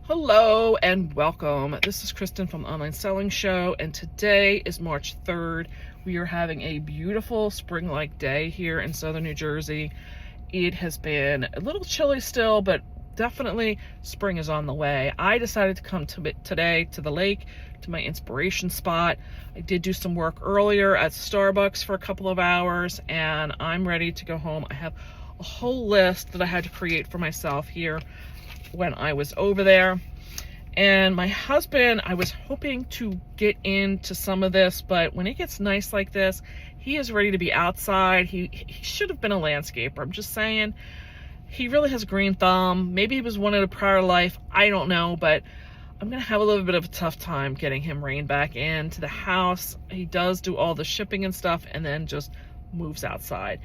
Hello and welcome. This is Kristen from the Online Selling Show, and today is March 3rd. We are having a beautiful spring-like day here in southern New Jersey. It has been a little chilly still, but definitely spring is on the way. I decided to come today to the lake, to my inspiration spot. I did do some work earlier at Starbucks for a couple of hours, and I'm ready to go home. I have a whole list that I had to create for myself here when I was over there. And my husband, I was hoping to get into some of this, but when it gets nice like this, he is ready to be outside. He should have been a landscaper. I'm just saying, he really has a green thumb. Maybe he was one in a prior life, I don't know, but I'm gonna have a little bit of a tough time getting him reined back into the house. He does do all the shipping and stuff and then just moves outside.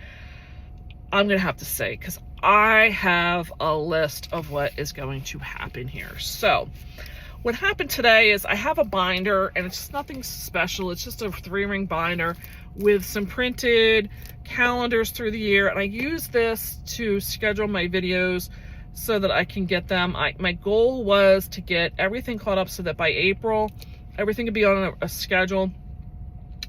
I'm gonna have to say, because I have a list of what is going to happen here. So what happened today is I have a binder, and it's just nothing special. It's just a 3-ring binder with some printed calendars through the year, and I use this to schedule my videos so that I can get them. My goal was to get everything caught up so that by April everything could be on a schedule,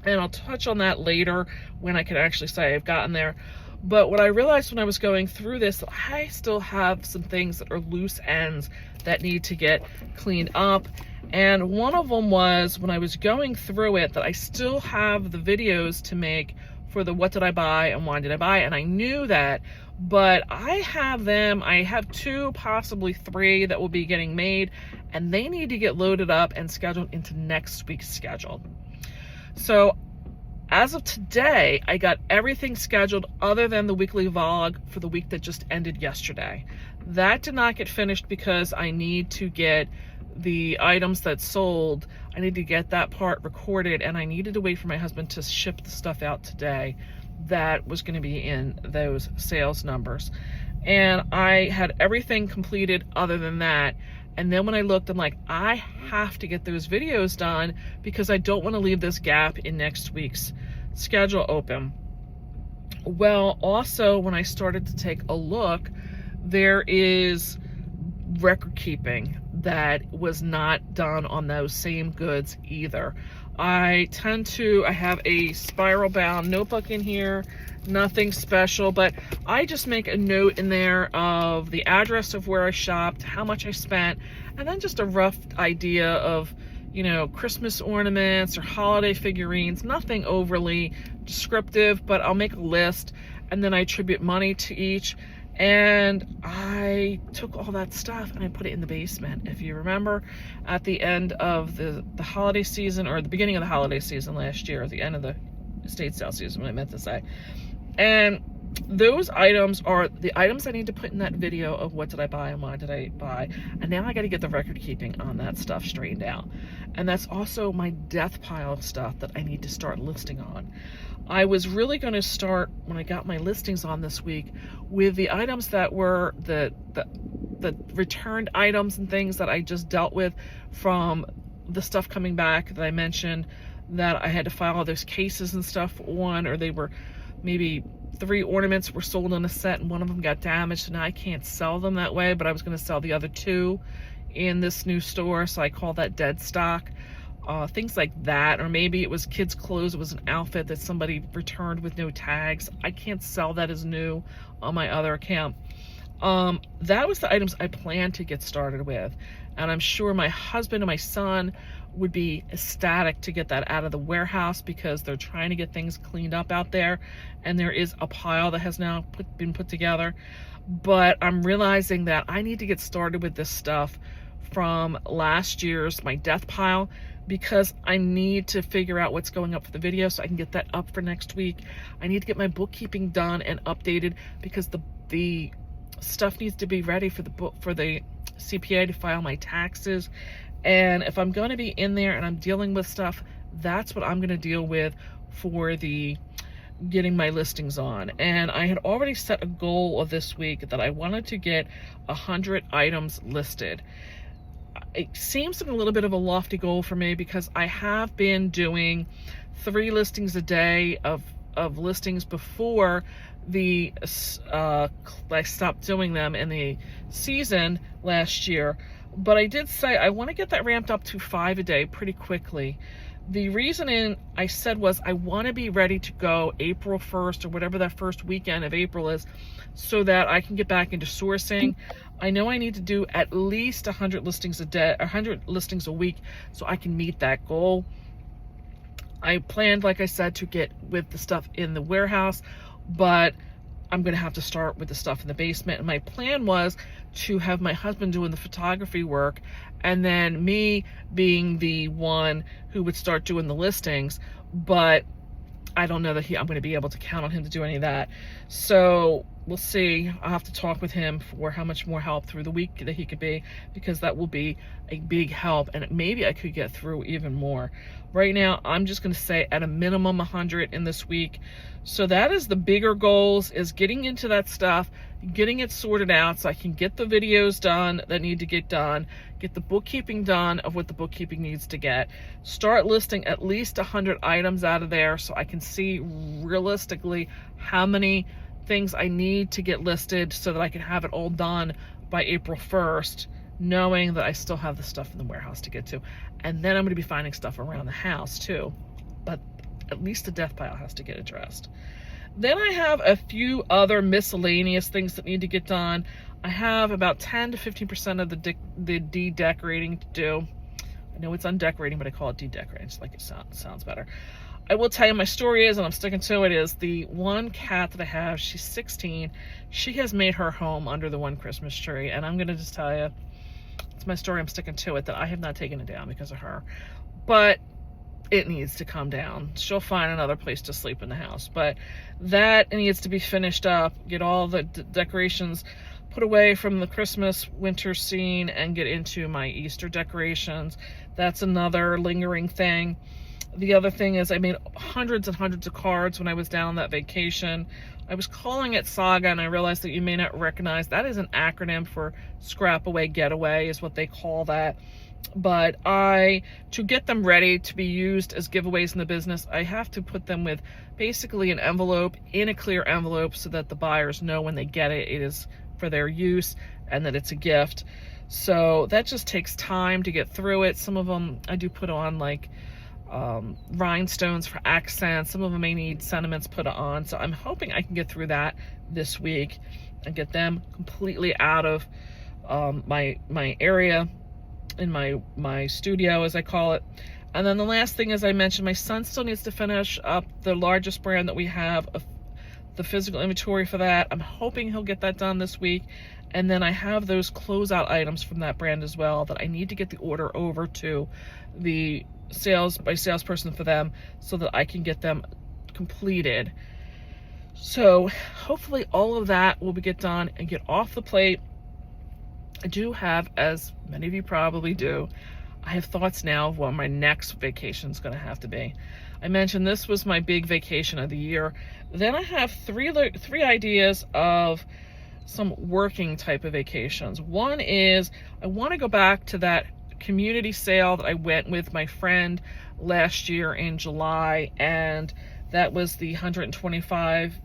and I'll touch on that later when I can actually say I've gotten there. But what I realized when I was going through this, I still have some things that are loose ends that need to get cleaned up. And one of them was when I was going through it, that I still have the videos to make for the what did I buy and why did I buy. And I knew that, but I have them. I have 2, possibly 3 that will be getting made, and they need to get loaded up and scheduled into next week's schedule. So as of today, I got everything scheduled other than the weekly vlog for the week that just ended yesterday. That did not get finished because I need to get the items that sold. I need to get that part recorded, and I needed to wait for my husband to ship the stuff out today that was going to be in those sales numbers. And I had everything completed other than that. And then when I looked, I'm like, I have to get those videos done because I don't want to leave this gap in next week's schedule open. Well, also, when I started to take a look, there is record keeping that was not done on those same goods either. I have a spiral bound notebook in here, nothing special, but I just make a note in there of the address of where I shopped, how much I spent, and then just a rough idea of, Christmas ornaments or holiday figurines, nothing overly descriptive, but I'll make a list and then I attribute money to each. And I took all that stuff and I put it in the basement. If you remember, at the end of the holiday season, or the beginning of the holiday season last year, at the end of the estate sale season, what I meant to say. And those items are the items I need to put in that video of what did I buy and why did I buy. And now I got to get the record keeping on that stuff straightened out. And that's also my death pile of stuff that I need to start listing on. I was really going to start, when I got my listings on this week, with the items that were the returned items and things that I just dealt with from the stuff coming back that I mentioned that I had to file those cases and stuff on, or they were maybe 3 ornaments were sold in a set and one of them got damaged, and now I can't sell them that way, but I was going to sell the other 2 in this new store, so I call that dead stock. Things like that, or maybe it was kids' clothes, it was an outfit that somebody returned with no tags. I can't sell that as new on my other account. That was the items I planned to get started with, and I'm sure my husband and my son would be ecstatic to get that out of the warehouse because they're trying to get things cleaned up out there, and there is a pile that has now been put together. But I'm realizing that I need to get started with this stuff from last year's, my death pile, because I need to figure out what's going up for the video so I can get that up for next week. I need to get my bookkeeping done and updated because the stuff needs to be ready for the CPA to file my taxes. And if I'm going to be in there and I'm dealing with stuff, that's what I'm going to deal with for the getting my listings on. And I had already set a goal of this week that I wanted to get 100 items listed. It seems like a little bit of a lofty goal for me because I have been doing 3 listings a day of listings before I stopped doing them in the season last year. But I did say I want to get that ramped up to 5 a day pretty quickly. The reasoning I said was I want to be ready to go April 1st or whatever that first weekend of April is, so that I can get back into sourcing. I know I need to do at least 100 listings a day, 100 listings a week, so I can meet that goal. I planned, like I said, to get with the stuff in the warehouse, but I'm going to have to start with the stuff in the basement. And my plan was to have my husband doing the photography work and then me being the one who would start doing the listings. But I don't know that I'm going to be able to count on him to do any of that. So we'll see. I'll have to talk with him for how much more help through the week that he could be, because that will be a big help, and maybe I could get through even more. Right now, I'm just going to say at a minimum 100 in this week. So that is the bigger goals, is getting into that stuff, getting it sorted out so I can get the videos done that need to get done, get the bookkeeping done of what the bookkeeping needs to get, start listing at least 100 items out of there so I can see realistically how many things I need to get listed so that I can have it all done by April 1st, knowing that I still have the stuff in the warehouse to get to. And then I'm going to be finding stuff around the house too, but at least the death pile has to get addressed. Then I have a few other miscellaneous things that need to get done. I have about 10 to 15% of the de-decorating to do. I know it's undecorating, but I call it de-decorating, just like it sounds better. I will tell you my story is, and I'm sticking to it, is the one cat that I have, she's 16. She has made her home under the one Christmas tree, and I'm going to just tell you, it's my story, I'm sticking to it, that I have not taken it down because of her. But it needs to come down. She'll find another place to sleep in the house. But that needs to be finished up, get all the decorations put away from the Christmas winter scene and get into my Easter decorations. That's another lingering thing. The other thing is I made hundreds and hundreds of cards when I was down on that vacation. I was calling it Saga, and I realized that you may not recognize that is an acronym for Scrap Away Getaway is what they call that. But to get them ready to be used as giveaways in the business, I have to put them with basically an envelope, in a clear envelope, so that the buyers know when they get it, it is for their use and that it's a gift. So that just takes time to get through it. Some of them I do put on like rhinestones for accents. Some of them may need sentiments put on. So I'm hoping I can get through that this week and get them completely out of my area, in my studio, as I call it. And then the last thing, as I mentioned, my son still needs to finish up the largest brand that we have, the physical inventory for that. I'm hoping he'll get that done this week. And then I have those closeout items from that brand as well that I need to get the order over to the salesperson for them so that I can get them completed. So hopefully all of that will get done and get off the plate. I do have, as many of you probably do, I have thoughts now of what my next vacation is going to have to be. I mentioned this was my big vacation of the year. Then I have three ideas of some working type of vacations. One is I want to go back to that community sale that I went with my friend last year in July, and that was the 125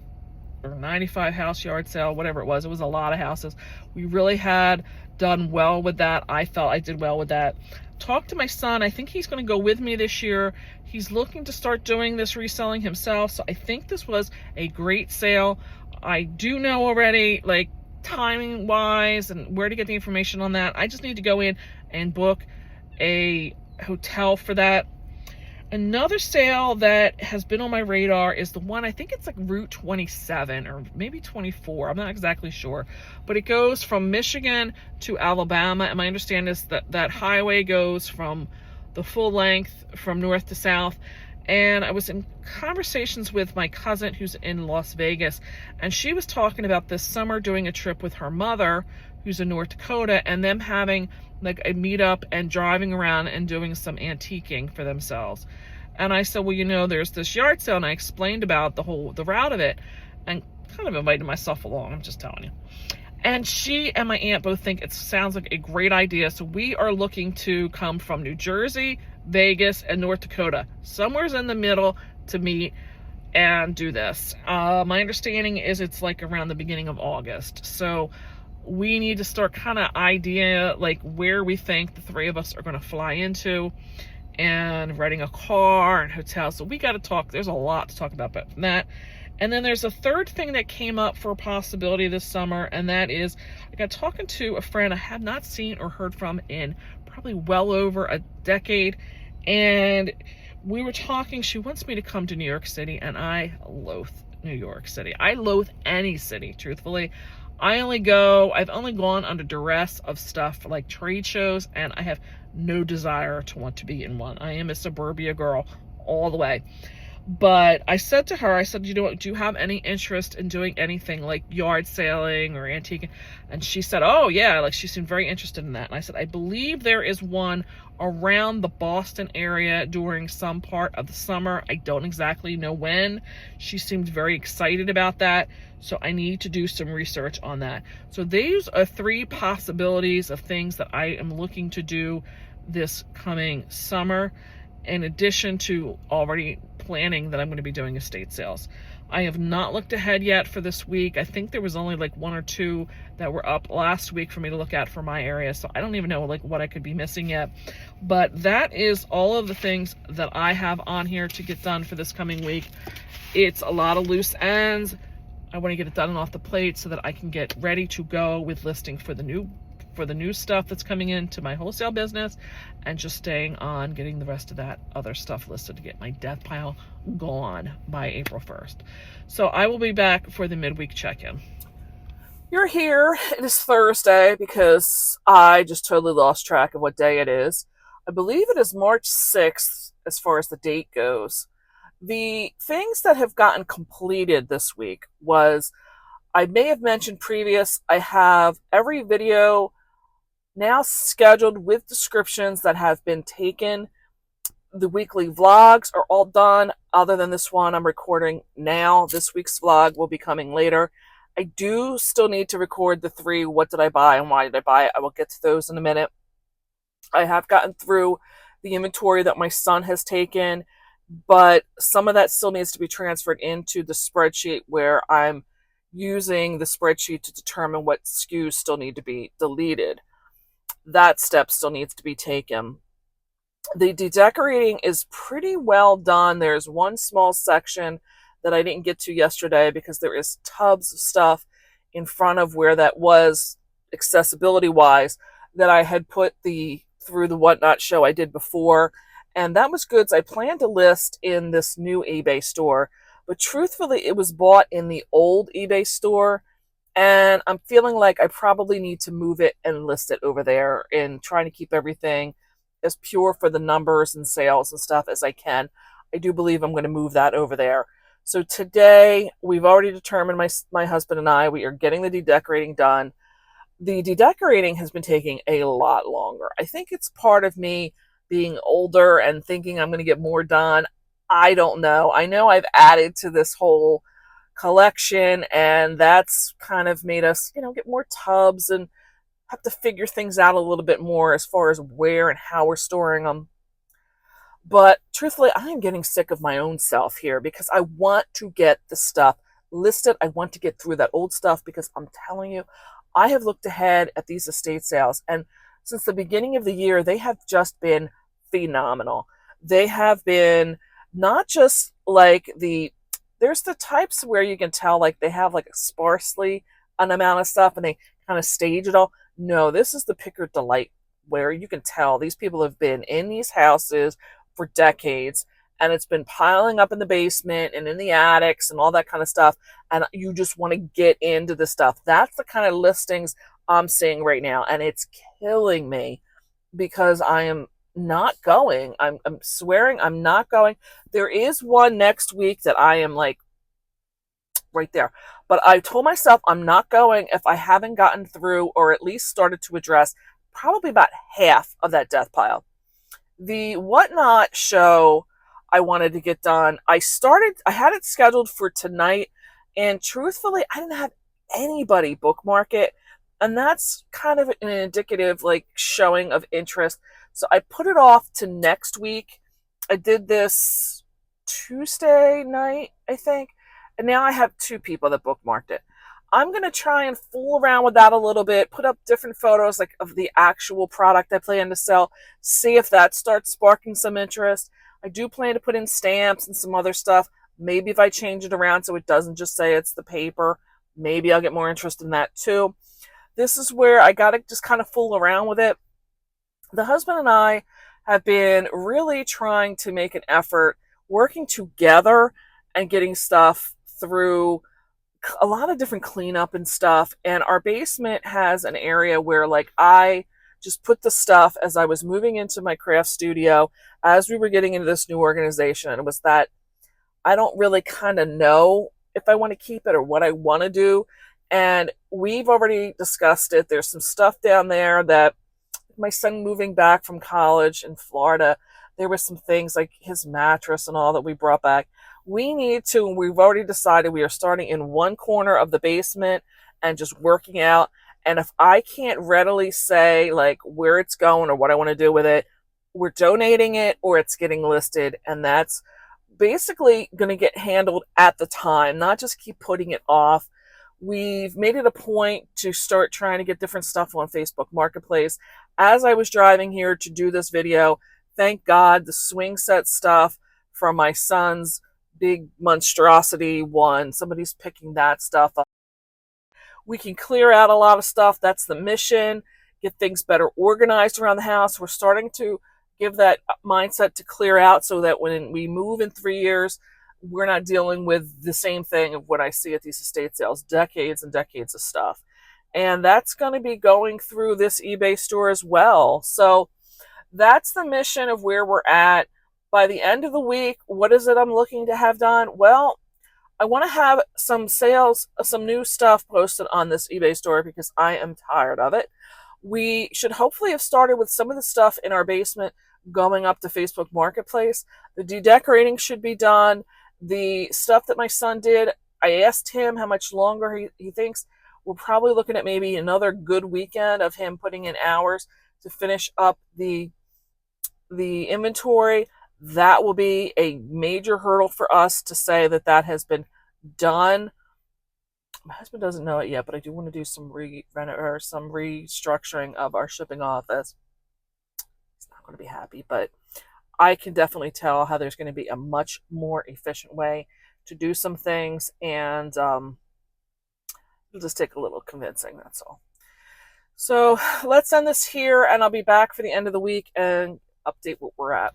or 95 house yard sale, whatever it was. It was a lot of houses. We really had done well with that. I felt I did well with that. Talked to my son. I think he's going to go with me this year. He's looking to start doing this reselling himself, so I think this was a great sale. I do know already, like, timing wise and where to get the information on that. I just need to go in and book a hotel for that. Another sale that has been on my radar is the one, I think it's like Route 27 or maybe 24. I'm not exactly sure, but it goes from Michigan to Alabama. And my understanding is that that highway goes from the full length from north to south. And I was in conversations with my cousin who's in Las Vegas, and she was talking about this summer doing a trip with her mother who's in North Dakota, and them having like a meetup and driving around and doing some antiquing for themselves. And I said, well, you know, there's this yard sale, and I explained about the route of it and kind of invited myself along. I'm just telling you. And she and my aunt both think it sounds like a great idea. So we are looking to come from New Jersey, Vegas, and North Dakota, somewhere's in the middle to meet. and do this. My understanding is it's like around the beginning of August. So we need to start kind of idea like where we think the three of us are going to fly into, and renting a car and hotels. So we got to talk. There's a lot to talk about that. And then there's a third thing that came up for a possibility this summer, and that is I got talking to a friend I have not seen or heard from in probably well over a decade. And we were talking, she wants me to come to New York City, and I loathe New York City. I loathe any city, truthfully. I've only gone under duress of stuff like trade shows, and I have no desire to want to be in one. I am a suburbia girl all the way. But I said to her, you know what, do you have any interest in doing anything like yard selling or antique? And she said, oh yeah, like she seemed very interested in that. And I said, I believe there is one around the Boston area during some part of the summer. I don't exactly know when. She seemed very excited about that. So I need to do some research on that. So these are three possibilities of things that I am looking to do this coming summer, in addition to already planning that I'm going to be doing estate sales. I have not looked ahead yet for this week. I think there was only like one or two that were up last week for me to look at for my area. So I don't even know like what I could be missing yet. But that is all of the things that I have on here to get done for this coming week. It's a lot of loose ends. I want to get it done and off the plate so that I can get ready to go with listing for the new stuff that's coming into my wholesale business, and just staying on getting the rest of that other stuff listed to get my death pile gone by April 1st. So I will be back for the midweek check-in. You're here. It is Thursday because I just totally lost track of what day it is. I believe it is March 6th as far as the date goes. The things that have gotten completed this week was, I may have mentioned previous, I have every video now scheduled with descriptions that have been taken. The weekly vlogs are all done, other than this one I'm recording now. This week's vlog will be coming later. I do still need to record the 3 what did I buy and why did I buy it. I will get to those in a minute. I have gotten through the inventory that my son has taken, but some of that still needs to be transferred into the spreadsheet, where I'm using the spreadsheet to determine what SKUs still need to be deleted. That step still needs to be taken. The decorating is pretty well done. There's one small section that I didn't get to yesterday because there is tubs of stuff in front of where that was accessibility wise that I had put through the whatnot show I did before. And that was goods I planned to list in this new eBay store. But truthfully, it was bought in the old eBay store. And I'm feeling like I probably need to move it and list it over there, and trying to keep everything as pure for the numbers and sales and stuff as I can. I do believe I'm going to move that over there. So today, we've already determined, my husband and I, we are getting the dedecorating done. The dedecorating has been taking a lot longer. I think it's part of me being older and thinking I'm going to get more done. I don't know. I know I've added to this whole collection, and that's kind of made us, get more tubs and have to figure things out a little bit more as far as where and how we're storing them. But truthfully, I am getting sick of my own self here because I want to get the stuff listed. I want to get through that old stuff because I'm telling you, I have looked ahead at these estate sales, and since the beginning of the year, they have just been phenomenal. They have been not just like there's the types where you can tell like they have like sparsely an amount of stuff and they kind of stage it all. No, this is the pick or delight where you can tell these people have been in these houses for decades, and it's been piling up in the basement and in the attics and all that kind of stuff, and you just want to get into the stuff. That's the kind of listings I'm seeing right now, and it's killing me because I am not going. I'm swearing I'm not going. There is one next week that I am like right there, but I told myself I'm not going if I haven't gotten through, or at least started to address, probably about half of that death pile. The whatnot show I wanted to get done, I had it scheduled for tonight, and truthfully, I didn't have anybody bookmark it, and that's kind of an indicative like showing of interest. So I put it off to next week. I did this Tuesday night, I think. And now I have 2 people that bookmarked it. I'm going to try and fool around with that a little bit, put up different photos like of the actual product I plan to sell, see if that starts sparking some interest. I do plan to put in stamps and some other stuff. Maybe if I change it around so it doesn't just say it's the paper, maybe I'll get more interest in that too. This is where I got to just kind of fool around with it. The husband and I have been really trying to make an effort working together and getting stuff through a lot of different cleanup and stuff. And our basement has an area where, like, I just put the stuff as I was moving into my craft studio as we were getting into this new organization. It was that I don't really kind of know if I want to keep it or what I want to do. And we've already discussed it. There's some stuff down there that my son moving back from college in Florida, there were some things like his mattress and all that we brought back. We've already decided we are starting in one corner of the basement and just working out. And if I can't readily say like where it's going or what I want to do with it, we're donating it or it's getting listed. And that's basically going to get handled at the time, not just keep putting it off. We've made it a point to start trying to get different stuff on Facebook Marketplace. As I was driving here to do this video, thank God the swing set stuff from my son's big monstrosity one, somebody's picking that stuff up. We can clear out a lot of stuff. That's the mission. Get things better organized around the house. We're starting to give that mindset to clear out so that when we move in 3 years, we're not dealing with the same thing of what I see at these estate sales, decades and decades of stuff. And that's going to be going through this eBay store as well. So that's the mission of where we're at. By the end of the week, what is it I'm looking to have done? Well, I want to have some sales, some new stuff posted on this eBay store because I am tired of it. We should hopefully have started with some of the stuff in our basement going up to Facebook Marketplace. The decorating should be done. The stuff that my son did, I asked him how much longer he thinks. We're probably looking at maybe another good weekend of him putting in hours to finish up the inventory. That will be a major hurdle for us to say that that has been done. My husband doesn't know it yet, but I do want to do some restructuring of our shipping office. He's not going to be happy, but I can definitely tell how there's going to be a much more efficient way to do some things, and it'll just take a little convincing, that's all. So let's end this here, and I'll be back for the end of the week and update what we're at.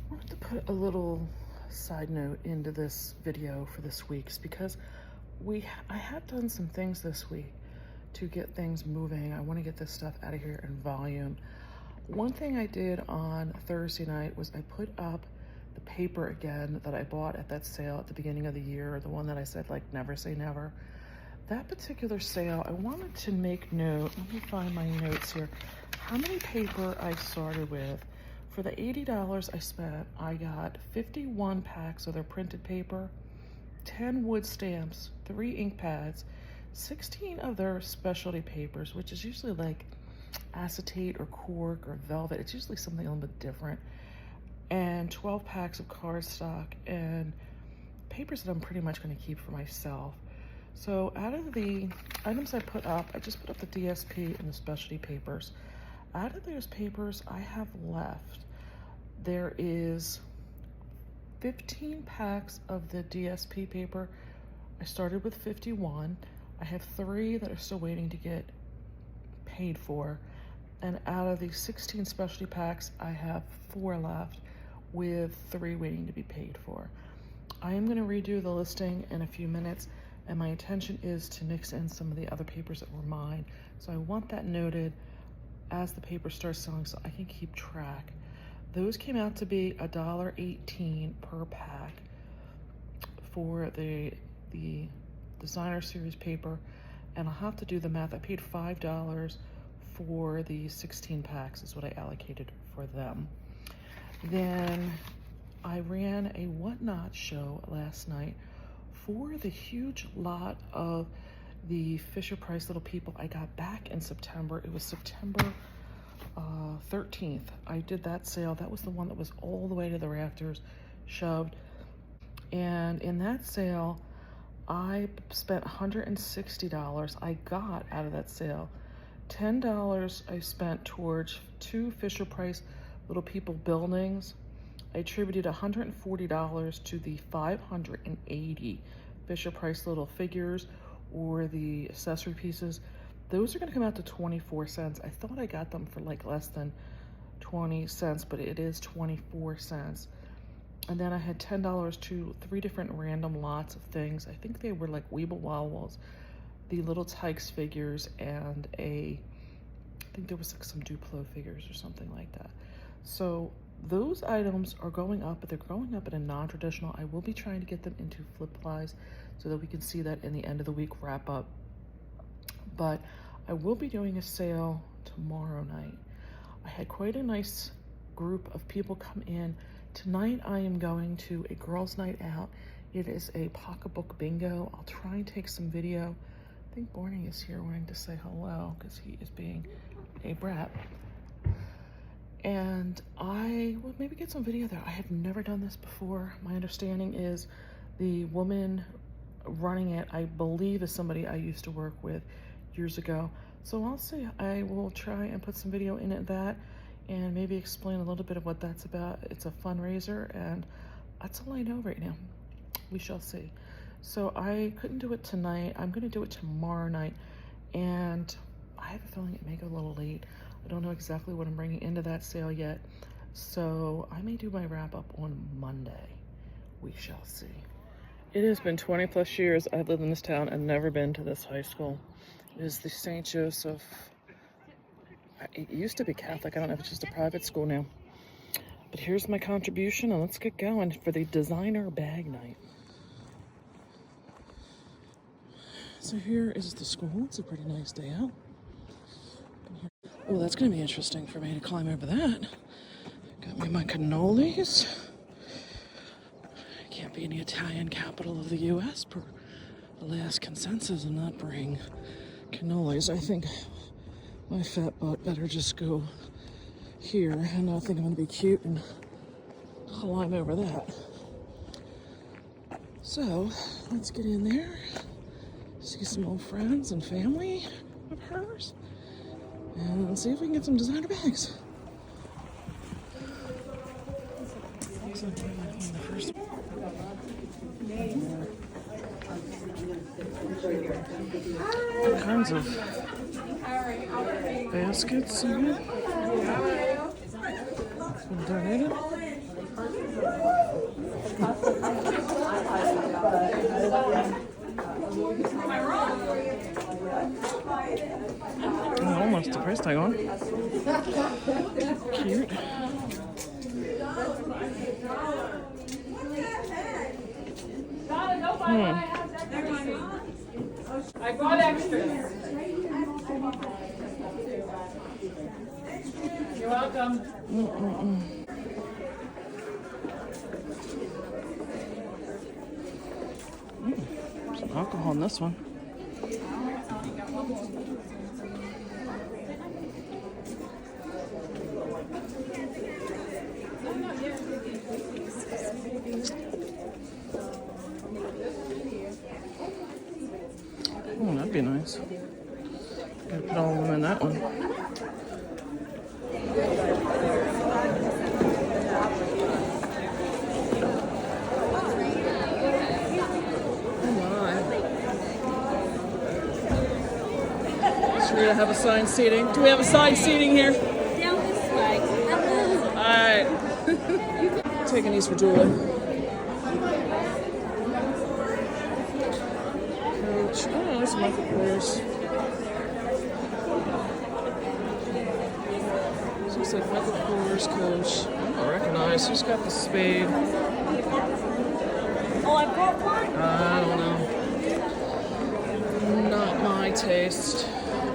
I wanted to put a little side note into this video for this week's because I have done some things this week to get things moving. I want to get this stuff out of here in volume. One thing I did on Thursday night was I put up the paper again that I bought at that sale at the beginning of the year, the one that I said like never say never. That particular sale, I wanted to make note, let me find my notes here, how many paper I started with. For the $80 I spent, I got 51 packs of their printed paper, 10 wood stamps, 3 ink pads, 16 of their specialty papers, which is usually like acetate or cork or velvet. It's usually something a little bit different. And 12 packs of cardstock and papers that I'm pretty much going to keep for myself. So out of the items I put up, I just put up the DSP and the specialty papers. Out of those papers I have left, there is 15 packs of the DSP paper. I started with 51. I have 3 that are still waiting to get paid for. And out of the 16 specialty packs, I have 4 left with 3 waiting to be paid for. I am going to redo the listing in a few minutes, and my intention is to mix in some of the other papers that were mine. So I want that noted as the paper starts selling so I can keep track. Those came out to be $1.18 per pack for the designer series paper, and I'll have to do the math. I paid $5 for the 16 packs is what I allocated for them. Then I ran a whatnot show last night for the huge lot of the Fisher Price Little People I got back in September. It was September 13th. I did that sale. That was the one that was all the way to the rafters, shoved. And in that sale, I spent $160. I got out of that sale $10 I spent towards 2 Fisher Price Little People buildings. I attributed $140 to the 580 Fisher Price little figures or the accessory pieces. Those are gonna come out to 24 cents. I thought I got them for like less than 20 cents, but it is 24 cents. And then I had $10 to 3 different random lots of things. I think they were like Weeble Wobbles, the little Tykes figures, and I think there was like some Duplo figures or something like that. So those items are going up, but they're going up in a non-traditional. I will be trying to get them into flip plies so that we can see that in the end of the week wrap up. But I will be doing a sale tomorrow night. I had quite a nice group of people come in. Tonight I am going to a girls' night out. It is a pocketbook bingo. I'll try and take some video. I think Borny is here wanting to say hello because he is being a brat. And I will maybe get some video there. I have never done this before. My understanding is the woman running it, I believe, is somebody I used to work with years ago. So I'll see. I will try and put some video in at that and maybe explain a little bit of what that's about. It's a fundraiser, and that's all I know right now. We shall see. So I couldn't do it tonight. I'm gonna do it tomorrow night, and I have a feeling it may go a little late. I don't know exactly what I'm bringing into that sale yet, so I may do my wrap up on Monday. We shall see. It has been 20 plus years I've lived in this town and never been to this high school. It is the St. Joseph. It used to be Catholic. I don't know if it's just a private school now. But here's my contribution, and let's get going for the designer bag night. So here is the school. It's a pretty nice day out. Oh, that's going to be interesting for me to climb over that. Got me my cannolis. Can't be in the Italian capital of the U.S. per the last consensus and not bring cannolis. I think my fat butt better just go here, and I think I'm going to be cute and climb over that. So let's get in there, see some old friends and family of hers, and see if we can get some designer bags. All kinds of baskets here. Been donated. Oh, almost the price tag on. Cute. I brought extras. You're welcome. Some alcohol in this one. Oh, that'd be nice. Gotta put all of them in that one. We're gonna have assigned seating. Do we have assigned seating here? Down this way. Alright. Taking these for Julie. Coach. Oh, that's Michael Kors. This looks like Michael Kors, Coach. I don't recognize. Who's got the spade? Oh, I brought one? I don't know. Not my taste.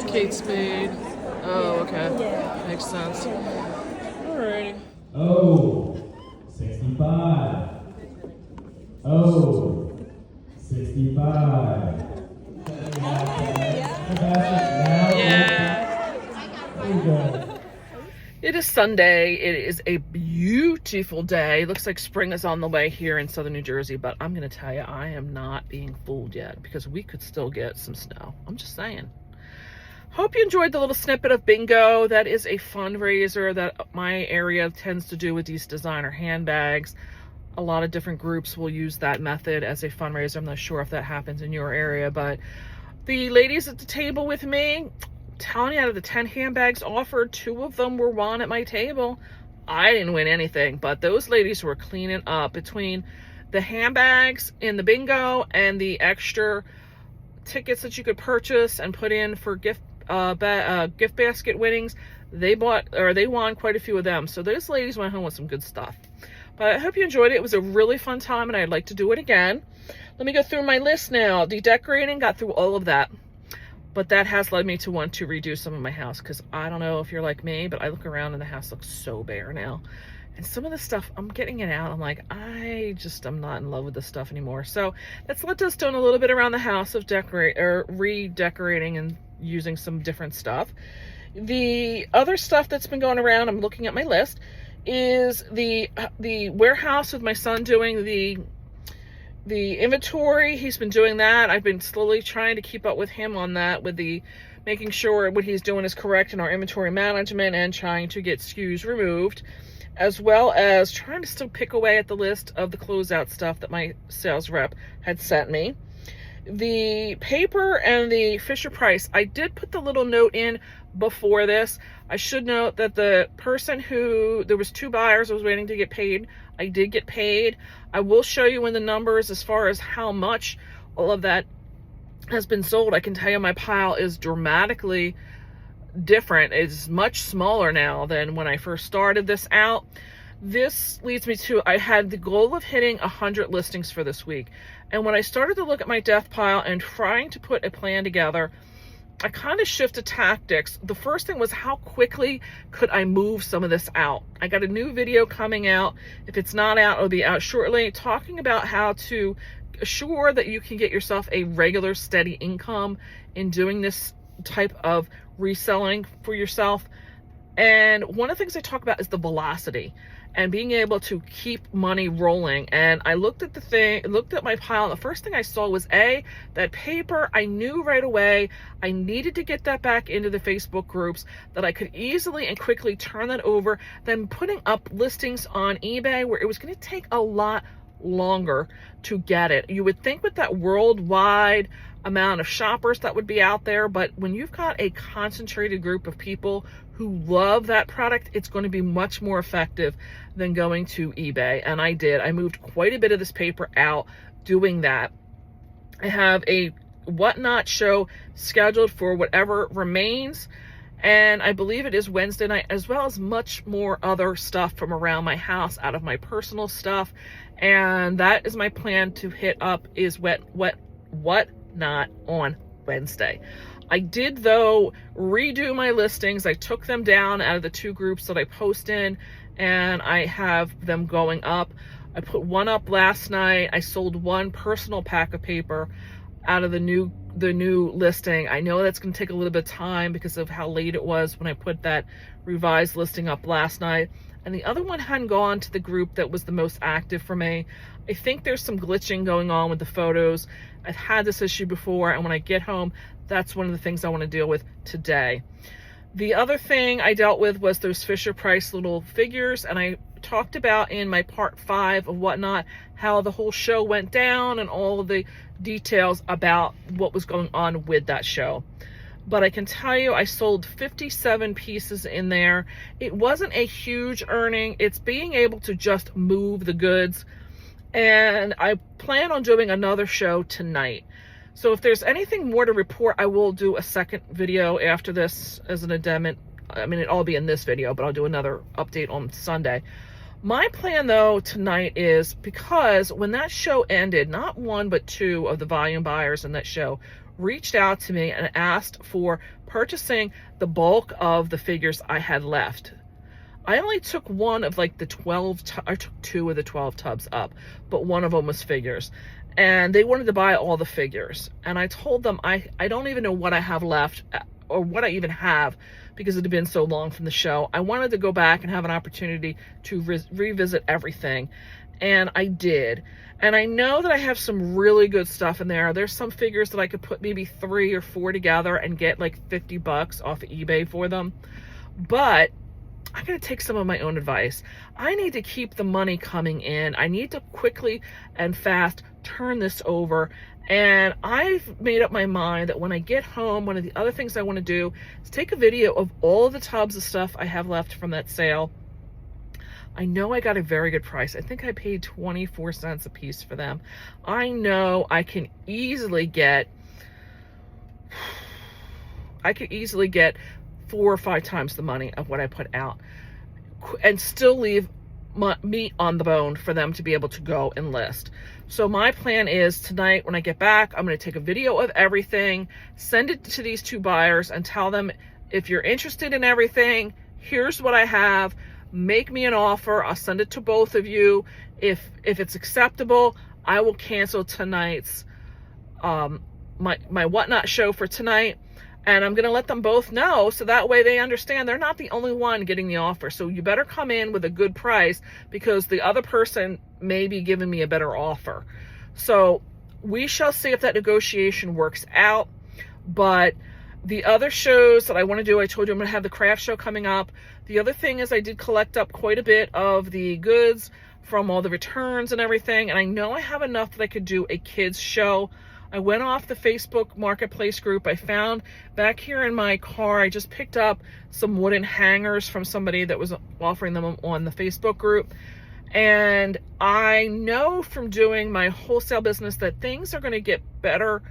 Kate Spade. Oh, okay. Yeah. Makes sense. Alrighty. Oh, 65. Oh, 65. Yeah. There you go. It is Sunday. It is a beautiful day. Looks like spring is on the way here in southern New Jersey, but I'm going to tell you, I am not being fooled yet because we could still get some snow. I'm just saying. Hope you enjoyed the little snippet of bingo. That is a fundraiser that my area tends to do with these designer handbags. A lot of different groups will use that method as a fundraiser. I'm not sure if that happens in your area, but the ladies at the table with me, telling you, out of the 10 handbags offered, 2 of them were won at my table. I didn't win anything, but those ladies were cleaning up between the handbags in the bingo and the extra tickets that you could purchase and put in for gift basket winnings. They won quite a few of them. So those ladies went home with some good stuff. But I hope you enjoyed it. It was a really fun time and I'd like to do it again. Let me go through my list now. Decorating, got through all of that. But that has led me to want to redo some of my house because I don't know if you're like me, but I look around and the house looks so bare now. And some of the stuff, I'm getting it out. I'm like, I'm not in love with this stuff anymore. So that's led us doing a little bit around the house of redecorating and using some different stuff. The other stuff that's been going around, I'm looking at my list, is the warehouse with my son doing the inventory. He's been doing that. I've been slowly trying to keep up with him on that, with the making sure what he's doing is correct in our inventory management and trying to get SKUs removed, as well as trying to still pick away at the list of the closeout stuff that my sales rep had sent me. The paper and the Fisher Price, I did put the little note in before this. I should note that the person there was 2 buyers I was waiting to get paid. I did get paid. I will show you in the numbers as far as how much all of that has been sold. I can tell you my pile is dramatically different. It's much smaller now than when I first started this out. This leads me to, I had the goal of hitting 100 listings for this week. And when I started to look at my death pile and trying to put a plan together, I kind of shifted tactics. The first thing was, how quickly could I move some of this out? I got a new video coming out. If it's not out, it'll be out shortly, talking about how to assure that you can get yourself a regular steady income in doing this type of reselling for yourself. And one of the things I talk about is the velocity and being able to keep money rolling. And I looked at my pile, and the first thing I saw was that paper. I knew right away I needed to get that back into the Facebook groups, that I could easily and quickly turn that over than putting up listings on eBay, where it was going to take a lot longer to get it. You would think with that worldwide amount of shoppers that would be out there, but when you've got a concentrated group of people who love that product, it's going to be much more effective than going to eBay. And I did. I moved quite a bit of this paper out doing that. I have a Whatnot show scheduled for whatever remains, and I believe it is Wednesday night, as well as much more other stuff from around my house, out of my personal stuff. And that is my plan to hit up is Whatnot on Wednesday. I did, though, redo my listings. I took them down out of the 2 groups that I post in, and I have them going up. I put one up last night. I sold 1 personal pack of paper out of the new listing. I know that's going to take a little bit of time because of how late it was when I put that revised listing up last night. And the other one hadn't gone to the group that was the most active for me. I think there's some glitching going on with the photos. I've had this issue before, and when I get home, that's one of the things I want to deal with today. The other thing I dealt with was those Fisher Price little figures, and I talked about in my part 5 of Whatnot how the whole show went down and all of the details about what was going on with that show. But I can tell you I sold 57 pieces in there. It wasn't a huge earning. It's being able to just move the goods. And I plan on doing another show tonight. So if there's anything more to report, I will do a second video after this as an addendum. I mean, it'll all be in this video, but I'll do another update on Sunday. My plan, though, tonight is, because when that show ended, not 1 but 2 of the volume buyers in that show reached out to me and asked for purchasing the bulk of the figures I had left. I only took 1 of like the 12, I took 2 of the 12 tubs up, but 1 of them was figures. And they wanted to buy all the figures. And I told them I don't even know what I have left or what I even have, because it had been so long from the show. I wanted to go back and have an opportunity to revisit everything, and I did. And I know that I have some really good stuff in there. There's some figures that I could put maybe 3 or 4 together and get like $50 off of eBay for them. But I'm going to take some of my own advice. I need to keep the money coming in. I need to quickly and fast turn this over. And I've made up my mind that when I get home, one of the other things I want to do is take a video of all the tubs of stuff I have left from that sale. I know I got a very good price. I think I paid 24 cents a piece for them. I know I can easily get 4 or 5 times the money of what I put out and still leave meat on the bone for them to be able to go and list. So my plan is tonight when I get back, I'm going to take a video of everything, send it to these 2 buyers and tell them, if you're interested in everything, here's what I have. Make me an offer. I'll send it to both of you. If it's acceptable, I will cancel tonight's my whatnot show for tonight. And I'm going to let them both know so that way they understand they're not the only one getting the offer. So you better come in with a good price because the other person may be giving me a better offer. So we shall see if that negotiation works out. But the other shows that I want to do, I told you I'm going to have the craft show coming up. The other thing is I did collect up quite a bit of the goods from all the returns and everything. And I know I have enough that I could do a kids show. I went off the Facebook Marketplace group. I found back here in my car, I just picked up some wooden hangers from somebody that was offering them on the Facebook group. And I know from doing my wholesale business that things are going to get better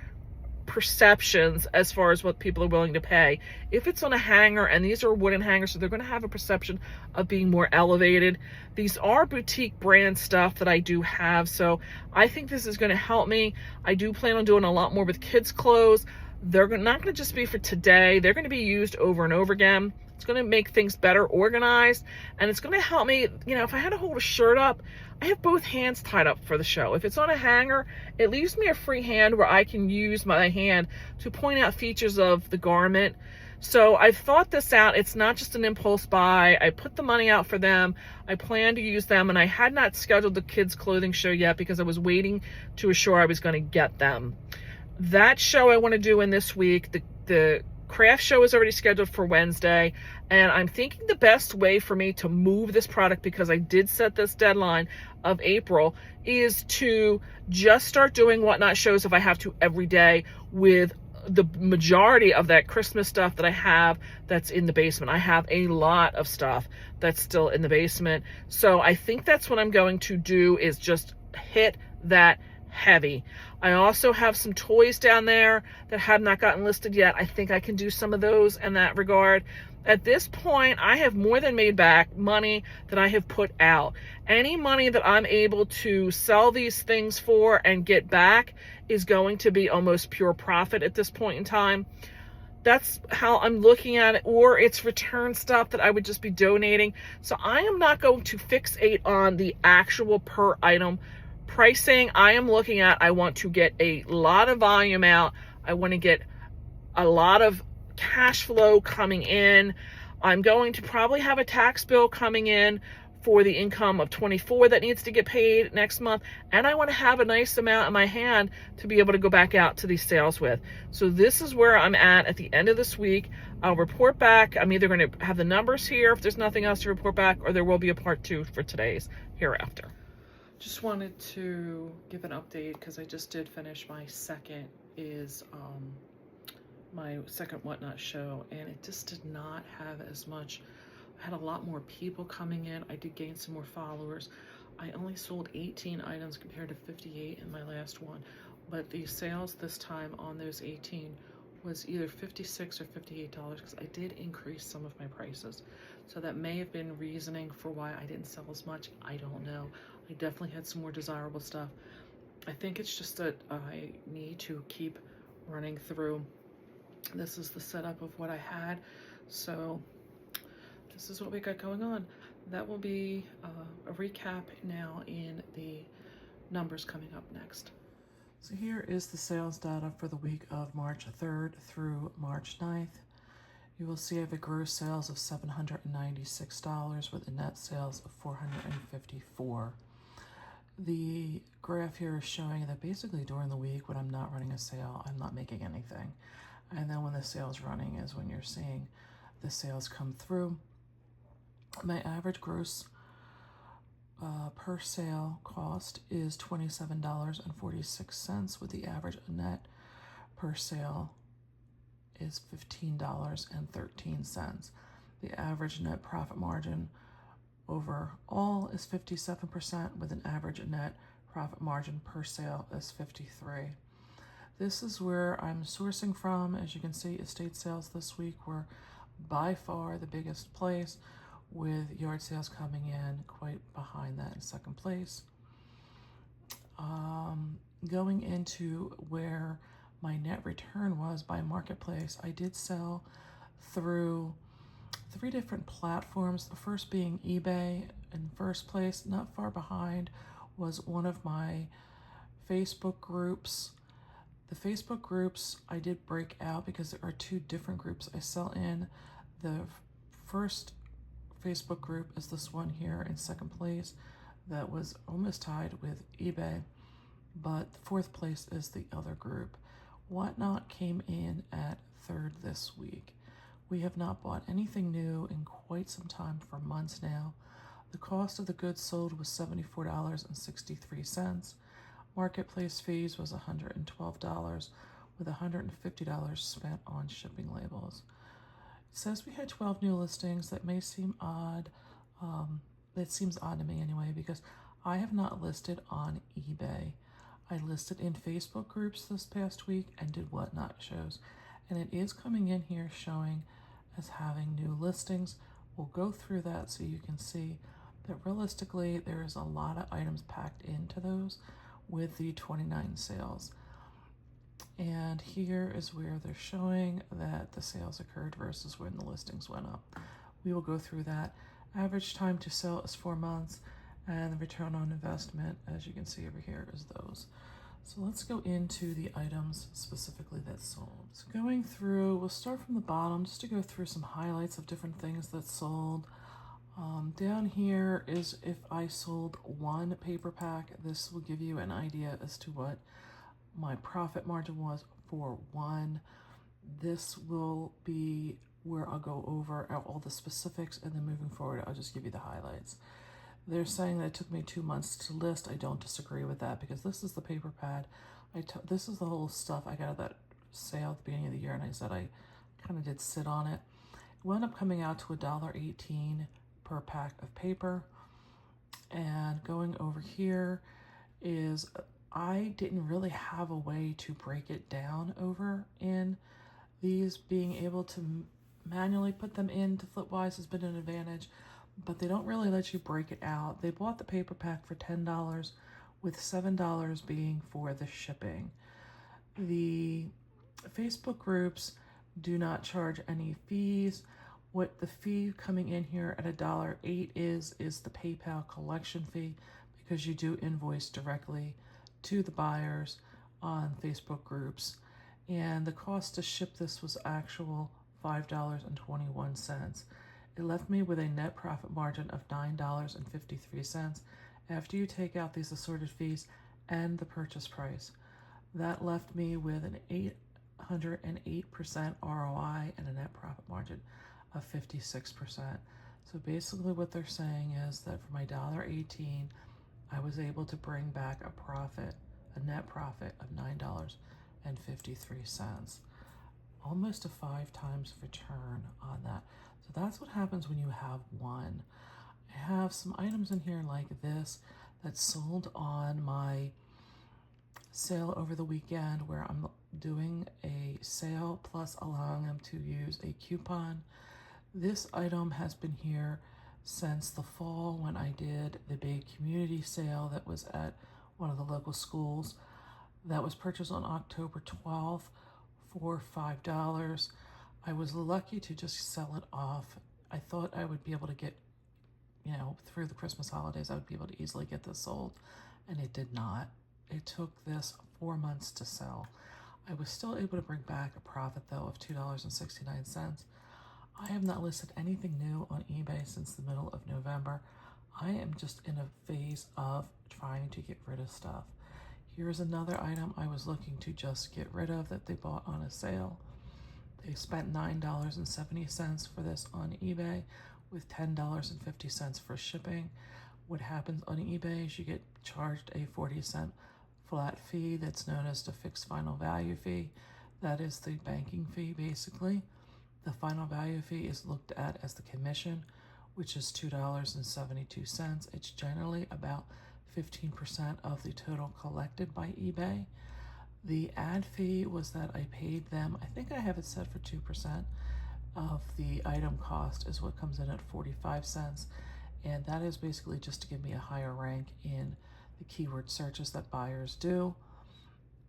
perceptions as far as what people are willing to pay. If it's on a hanger, and these are wooden hangers, so they're going to have a perception of being more elevated. These are boutique brand stuff that I do have, so I think this is going to help me. I do plan on doing a lot more with kids' clothes. They're not going to just be for today. They're going to be used over and over again. It's going to make things better organized, and it's going to help me, you know, if I had to hold a shirt up, I have both hands tied up for the show. If it's on a hanger, it leaves me a free hand where I can use my hand to point out features of the garment. So I've thought this out. It's not just an impulse buy. I put the money out for them. I plan to use them, and I had not scheduled the kids' clothing show yet because I was waiting to assure I was going to get them. That show I want to do in this week. The craft show is already scheduled for Wednesday, and I'm thinking the best way for me to move this product, because I did set this deadline of April, is to just start doing whatnot shows if I have to every day, with the majority of that Christmas stuff that I have that's in the basement. I have a lot of stuff that's still in the basement. So I think that's what I'm going to do, is just hit that heavy. I also have some toys down there that have not gotten listed yet. I think I can do some of those in that regard. At this point, I have more than made back money that I have put out. Any money that I'm able to sell these things for and get back is going to be almost pure profit at this point in time. That's how I'm looking at it. Or it's return stuff that I would just be donating. So I am not going to fixate on the actual per item pricing. I am looking at, I want to get a lot of volume out. I want to get a lot of cash flow coming in. I'm going to probably have a tax bill coming in for the income of 24 that needs to get paid next month. And I want to have a nice amount in my hand to be able to go back out to these sales with. So this is where I'm at the end of this week. I'll report back. I'm either going to have the numbers here if there's nothing else to report back, or there will be a part 2 for today's hereafter. Just wanted to give an update because I just did finish my second whatnot show, and it just did not have as much. I had a lot more people coming in. I did gain some more followers. I only sold 18 items compared to 58 in my last one, but the sales this time on those 18 was either $56 or $58 because I did increase some of my prices. So that may have been reasoning for why I didn't sell as much. I don't know. I definitely had some more desirable stuff. I think it's just that I need to keep running through. This is the setup of what I had. So this is what we got going on. That will be a recap now in the numbers coming up next. So here is the sales data for the week of March 3rd through March 9th. You will see I have a gross sales of $796 with a net sales of $454. The graph here is showing that basically during the week when I'm not running a sale, I'm not making anything. And then when the sale's running is when you're seeing the sales come through. My average gross per sale cost is $27.46, with the average net per sale is $15.13. The average net profit margin overall is 57%, with an average net profit margin per sale is 53%. This is where I'm sourcing from. As you can see, estate sales this week were by far the biggest place, with yard sales coming in quite behind that in second place. Going into where my net return was by marketplace, I did sell through 3 different platforms. The first being eBay in first place. Not far behind was one of my Facebook groups. The Facebook groups I did break out because there are 2 different groups I sell in. The first Facebook group is this one here in second place that was almost tied with eBay, but the 4th place is the other group. Whatnot came in at 3rd this week. We have not bought anything new in quite some time, for months now. The cost of the goods sold was $74.63. Marketplace fees was $112, with $150 spent on shipping labels. It says we had 12 new listings. That may seem odd. It seems odd to me anyway, because I have not listed on eBay. I listed in Facebook groups this past week and did Whatnot shows. And it is coming in here showing as having new listings. We'll go through that so you can see that realistically there is a lot of items packed into those with the 29 sales. And here is where they're showing that the sales occurred versus when the listings went up. We will go through that. Average time to sell is 4 months, and the return on investment, as you can see over here, is those. So let's go into the items specifically that sold. So going through, we'll start from the bottom just to go through some highlights of different things that sold. Down here is if I sold 1 paper pack. This will give you an idea as to what my profit margin was for 1. This will be where I'll go over all the specifics, and then moving forward, I'll just give you the highlights. They're saying that it took me 2 months to list. I don't disagree with that, because this is the paper pad. This is the whole stuff I got at that sale at the beginning of the year, and I said I kind of did sit on it. It wound up coming out to $1.18 per pack of paper. And going over here is I didn't really have a way to break it down over in these. Being able to manually put them into Flipwise has been an advantage, but they don't really let you break it out. They bought the paper pack for $10, with $7 being for the shipping. The Facebook groups do not charge any fees. What the fee coming in here at $1.08 is the PayPal collection fee, because you do invoice directly to the buyers on Facebook groups. And the cost to ship this was actual $5.21. It left me with a net profit margin of $9.53 after you take out these assorted fees and the purchase price. That left me with an 808% ROI and a net profit margin of 56%. So basically what they're saying is that for my $1.18, I was able to bring back a net profit of $9.53. Almost a 5 times return on that. So that's what happens when you have 1. I have some items in here like this that sold on my sale over the weekend, where I'm doing a sale plus allowing them to use a coupon. This item has been here since the fall, when I did the big community sale that was at one of the local schools. That was purchased on October 12th for $5. I was lucky to just sell it off. I thought I would be able to get, through the Christmas holidays, I would be able to easily get this sold, and it did not. It took this 4 months to sell. I was still able to bring back a profit, though, of $2.69. I have not listed anything new on eBay since the middle of November. I am just in a phase of trying to get rid of stuff. Here's another item I was looking to just get rid of that they bought on a sale. They spent $9.70 for this on eBay with $10.50 for shipping. What happens on eBay is you get charged a 40-cent flat fee that's known as the fixed final value fee. That is the banking fee, basically. The final value fee is looked at as the commission, which is $2.72. It's generally about 15% of the total collected by eBay. The ad fee was that I paid them, I think I have it set for 2% of the item cost is what comes in at 45 cents. And that is basically just to give me a higher rank in the keyword searches that buyers do.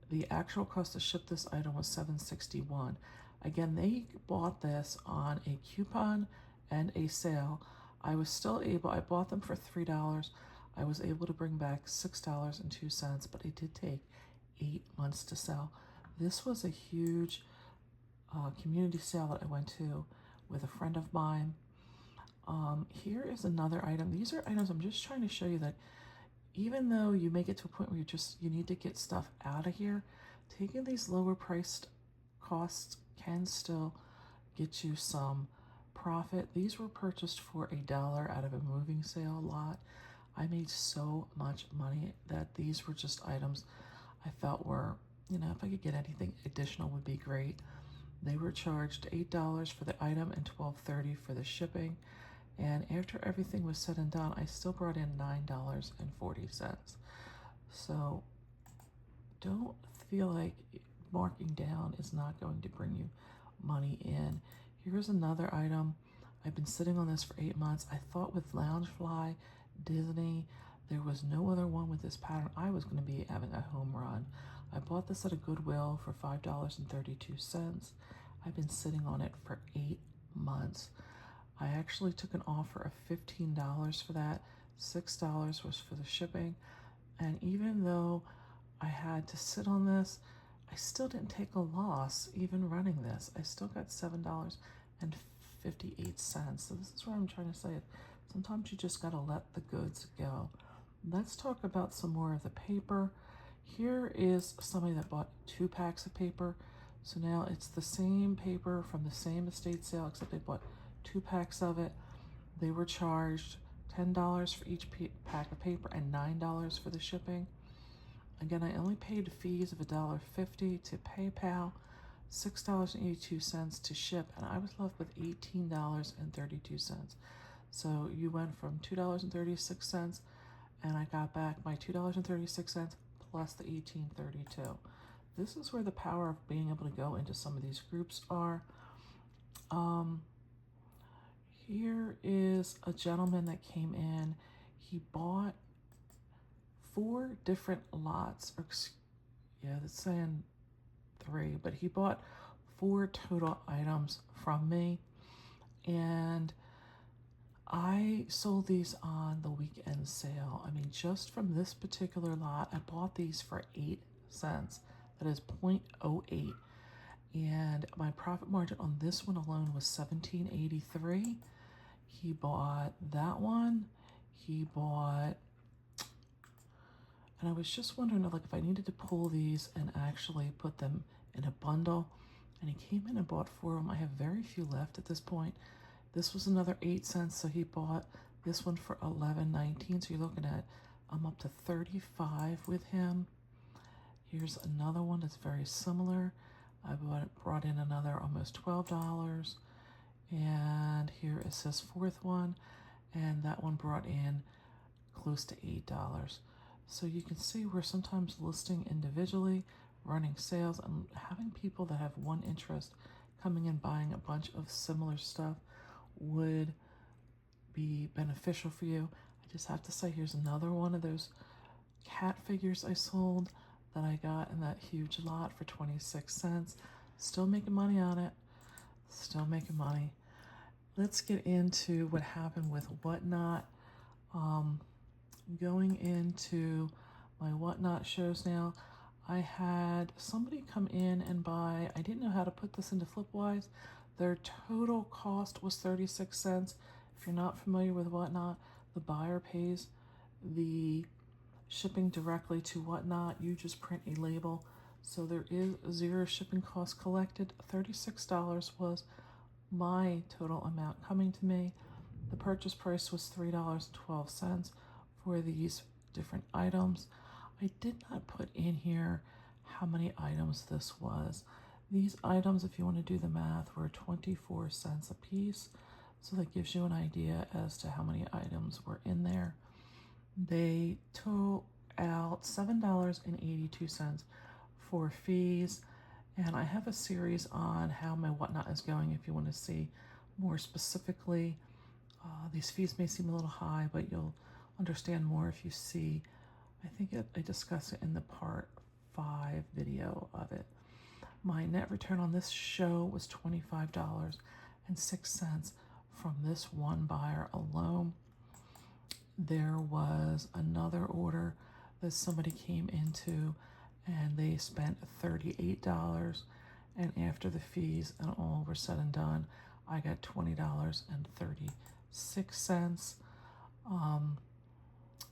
The actual cost to ship this item was $7.61. Again, they bought this on a coupon and a sale. I was still able, I bought them for $3. I was able to bring back $6.02, but it did take 8 months to sell. This was a huge community sale that I went to with a friend of mine. Here is another item. These are items I'm just trying to show you that even though you make it to a point where you need to get stuff out of here, taking these lower priced costs can still get you some profit. These were purchased for $1 out of a moving sale lot. I made so much money that these were just items I felt were, if I could get anything additional would be great. They were charged $8 for the item and $12.30 for the shipping. And after everything was said and done, I still brought in $9.40. So don't feel like marking down is not going to bring you money in. Here's another item. I've been sitting on this for 8 months. I thought with Loungefly, Disney, there was no other one with this pattern. I was going to be having a home run. I bought this at a Goodwill for $5.32. I've been sitting on it for 8 months. I actually took an offer of $15 for that. $6 was for the shipping. And even though I had to sit on this, I still didn't take a loss even running this. I still got $7.58. So this is what I'm trying to say. Sometimes you just got to let the goods go. Let's talk about some more of the paper. Here is somebody that bought 2 packs of paper. So now it's the same paper from the same estate sale, except they bought 2 packs of it. They were charged $10 for each pack of paper and $9 for the shipping. Again, I only paid fees of $1.50 to PayPal, $6.82 to ship, and I was left with $18.32. So you went from $2.36, and I got back my $2.36 plus the $18.32. This is where the power of being able to go into some of these groups are. Here is a gentleman that came in. He bought 4 different lots. That's saying 3, but he bought 4 total items from me. And I sold these on the weekend sale. I mean, just from this particular lot, I bought these for 8 cents. That is 0.08. And my profit margin on this one alone was $17.83. He bought that one. He bought, and I was just wondering if I needed to pull these and actually put them in a bundle. And he came in and bought 4 of them. I have very few left at this point. This was another 8 cents, so he bought this one for $11.19. So you're looking at I'm up to 35 with him. Here's another one that's very similar. I brought in another almost $12. And here is his 4th one, and that one brought in close to $8. So you can see we're sometimes listing individually, running sales, and having people that have one interest coming in buying a bunch of similar stuff would be beneficial for you. I just have to say, here's another one of those cat figures I sold that I got in that huge lot for 26 cents. Still making money on it. Still making money. Let's get into what happened with Whatnot. Going into my Whatnot shows now, I had somebody come in and buy, I didn't know how to put this into Flipwise. Their total cost was 36 cents. If you're not familiar with Whatnot, the buyer pays the shipping directly to Whatnot. You just print a label. So there is 0 shipping costs collected. $36 was my total amount coming to me. The purchase price was $3.12 for these different items. I did not put in here how many items this was. These items, if you want to do the math, were 24 cents a piece. So that gives you an idea as to how many items were in there. They took out $7.82 for fees. And I have a series on how my Whatnot is going if you want to see more specifically. These fees may seem a little high, but you'll understand more if you see. I discuss it in the part 5 video of it. My net return on this show was $25.06 from this one buyer alone. There was another order that somebody came into and they spent $38, and after the fees and all were said and done, I got $20.36.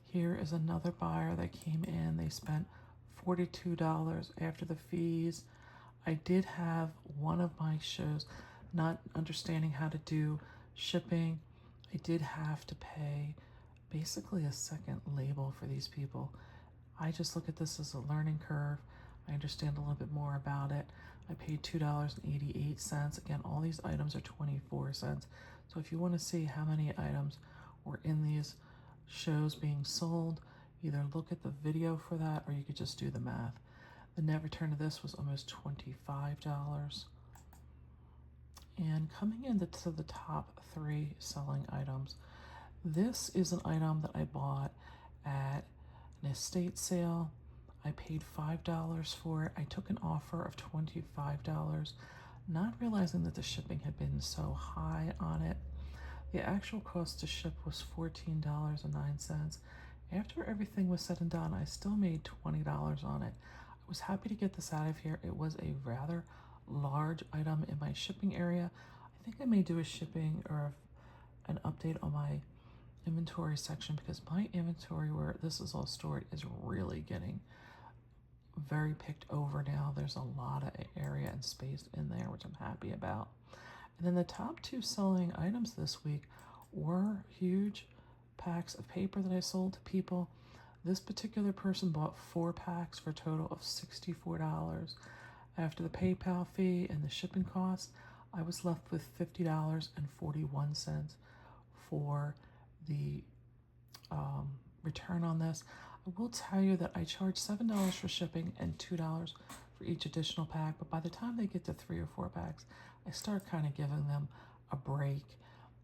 Here is another buyer that came in. They spent $42 after the fees. I did have one of my shows not understanding how to do shipping. I did have to pay basically a second label for these people. I just look at this as a learning curve. I understand a little bit more about it. I paid $2.88. Again, all these items are 24 cents. So if you want to see how many items were in these shows being sold, either look at the video for that or you could just do the math. The net return of this was almost $25. And coming into the top 3 selling items, this is an item that I bought at an estate sale. I paid $5 for it. I took an offer of $25, not realizing that the shipping had been so high on it. The actual cost to ship was $14.09. After everything was said and done, I still made $20 on it. I was happy to get this out of here. It was a rather large item in my shipping area. I think I may do a shipping or an update on my inventory section, because my inventory where this is all stored is really getting very picked over now. There's a lot of area and space in there, which I'm happy about. And then the top 2 selling items this week were huge packs of paper that I sold to people. This particular person bought 4 packs for a total of $64. After the PayPal fee and the shipping costs, I was left with $50.41 for the return on this. I will tell you that I charge $7 for shipping and $2 for each additional pack, but by the time they get to 3 or 4 packs, I start kind of giving them a break.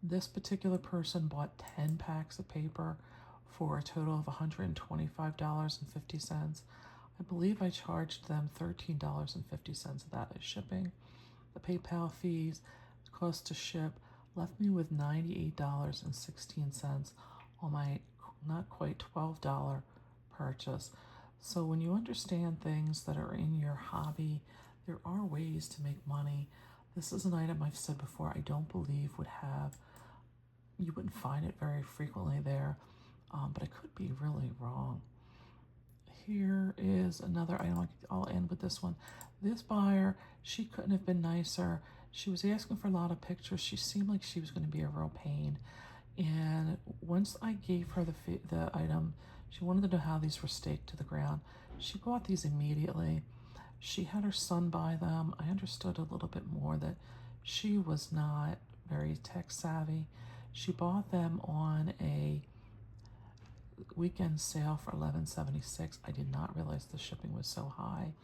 This particular person bought 10 packs of paper for a total of $125.50. I believe I charged them $13.50 of that as shipping. The PayPal fees, the cost to ship, left me with $98.16 on my not quite $12 purchase. So when you understand things that are in your hobby, there are ways to make money. This is an item I've said before I don't believe you wouldn't find it very frequently there, but I could be really wrong. Here is another item. I'll end with this one. This buyer, she couldn't have been nicer. She was asking for a lot of pictures. She seemed like she was going to be a real pain. And once I gave her the item, she wanted to know how these were staked to the ground. She bought these immediately. She had her son buy them. I understood a little bit more that she was not very tech savvy. She bought them on a weekend sale for $11.76. I did not realize the shipping was so high.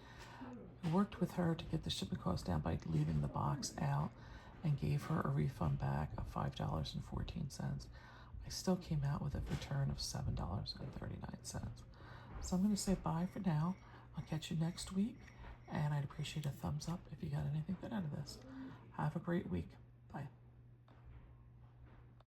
I worked with her to get the shipping cost down by leaving the box out and gave her a refund back of $5.14. I still came out with a return of $7.39. So I'm going to say bye for now. I'll catch you next week, and I'd appreciate a thumbs up if you got anything good out of this. Have a great week. Bye.